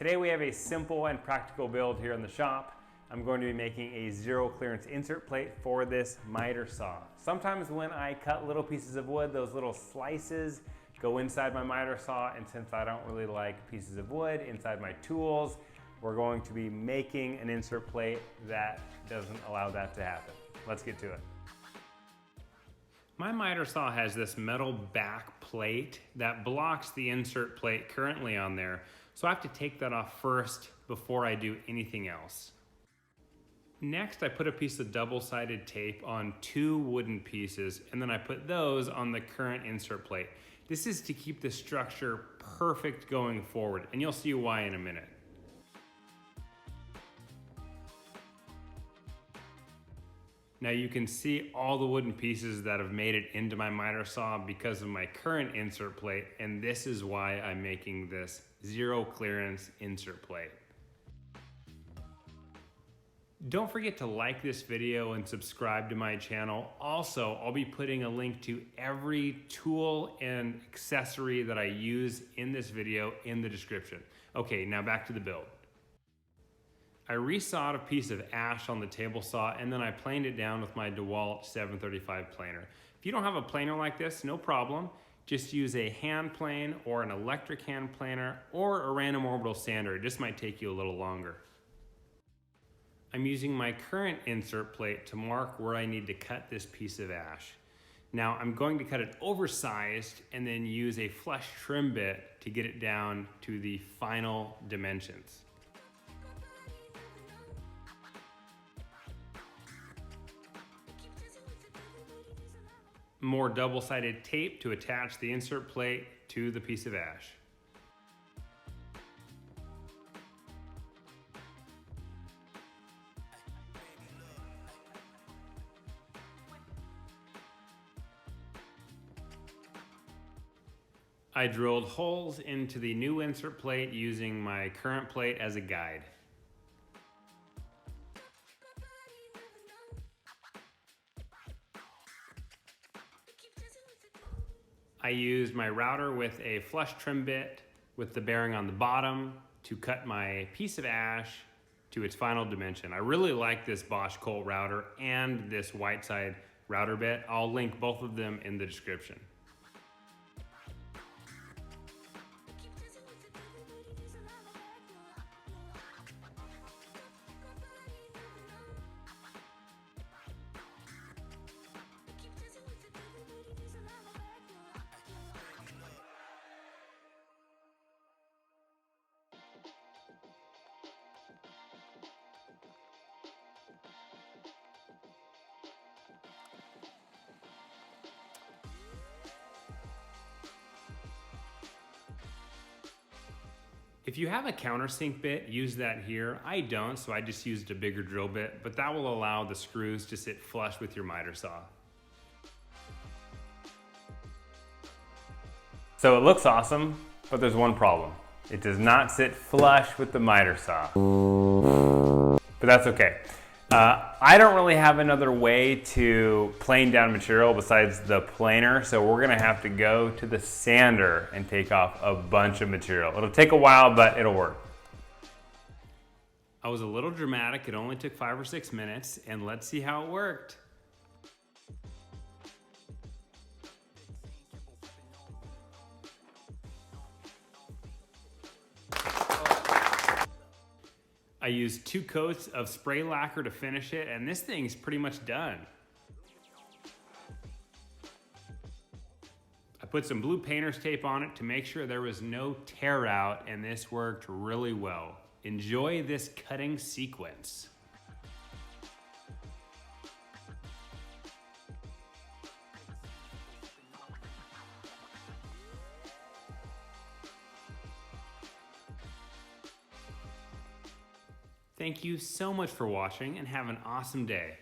Today we have a simple and practical build here in the shop. I'm going to be making a zero clearance insert plate for this miter saw. Sometimes when I cut little pieces of wood, those little slices go inside my miter saw, and since I don't really like pieces of wood inside my tools, we're going to be making an insert plate that doesn't allow that to happen. Let's get to it. My miter saw has this metal back plate that blocks the insert plate currently on there, so I have to take that off first before I do anything else. Next, I put a piece of double-sided tape on two wooden pieces, and then I put those on the current insert plate. This is to keep the structure perfect going forward, and you'll see why in a minute. Now you can see all the wooden pieces that have made it into my miter saw because of my current insert plate, and this is why I'm making this zero clearance insert plate. Don't forget to like this video and subscribe to my channel. Also, I'll be putting a link to every tool and accessory that I use in this video in the description. Okay, now back to the build. I resawed a piece of ash on the table saw, and then I planed it down with my DeWalt 735 planer. If you don't have a planer like this, no problem. Just use a hand plane or an electric hand planer or a random orbital sander. It just might take you a little longer. I'm using my current insert plate to mark where I need to cut this piece of ash. Now I'm going to cut it oversized and then use a flush trim bit to get it down to the final dimensions. More double-sided tape to attach the insert plate to the piece of ash. I drilled holes into the new insert plate using my current plate as a guide. I used my router with a flush trim bit with the bearing on the bottom to cut my piece of ash to its final dimension. I really like this Bosch Colt router and this Whiteside router bit. I'll link both of them in the description. If you have a countersink bit, use that here. I don't, so I just used a bigger drill bit, but that will allow the screws to sit flush with your miter saw. So it looks awesome, but there's one problem. It does not sit flush with the miter saw. But that's okay. I don't really have another way to plane down material besides the planer, so we're gonna have to go to the sander and take off a bunch of material. It'll take a while, but it'll work. I was a little dramatic. It only took 5 or 6 minutes, and let's see how it worked. I used 2 coats of spray lacquer to finish it, and this thing's pretty much done. I put some blue painter's tape on it to make sure there was no tear out, and this worked really well. Enjoy this cutting sequence. Thank you so much for watching, and have an awesome day.